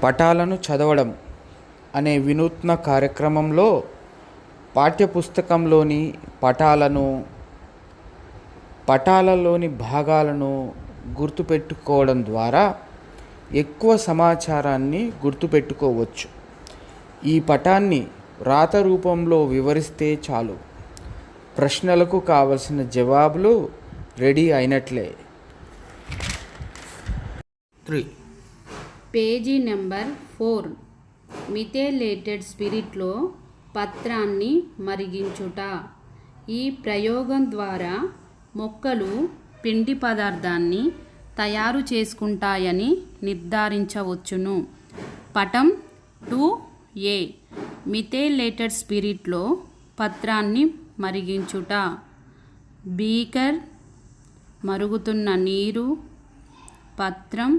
పటాలను చదవడం అనే వినూత్న కార్యక్రమంలో పాఠ్యపుస్తకంలోని పటాలలోని భాగాలను గుర్తుపెట్టుకోవడం ద్వారా ఎక్కువ సమాచారాన్ని గుర్తుపెట్టుకోవచ్చు. ఈ పటాన్ని రాత రూపంలో వివరిస్తే చాలు, ప్రశ్నలకు కావలసిన జవాబులు రెడీ అయినట్లే. 3. Page number 4. మిథైలేటెడ్ స్పిరిట్లో పత్రాన్ని మరిగించుట. ఈ ప్రయోగం ద్వారా మొక్కలు పిండి పదార్థాన్ని తయారు చేసుకుంటాయని నిర్ధారించవచ్చును. పటం 2a. మిథైలేటెడ్ స్పిరిట్లో పత్రాన్ని మరిగించుట. బీకర్, మరుగుతున్న నీరు, పత్రం,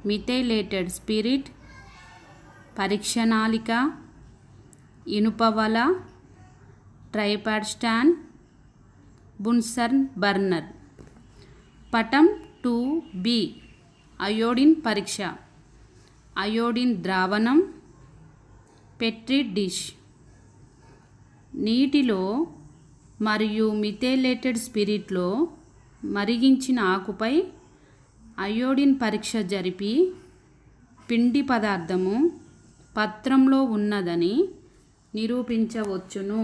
మిథైలేటెడ్ స్పిరిట్, పరీక్షనాళిక, ఇనుపవల, ట్రైపాడ్ స్టాండ్, బున్సన్ బర్నర్. పటం 2b. అయోడిన్ పరీక్ష. అయోడిన్ ద్రావణం, పెట్రీ డిష్. నీటిలో మరియు మిథైలేటెడ్ స్పిరిట్లో మరిగించిన ఆకుపై అయోడిన్ పరీక్ష జరిపి పిండి పదార్థము పత్రంలో ఉన్నదని నిరూపించవచ్చును.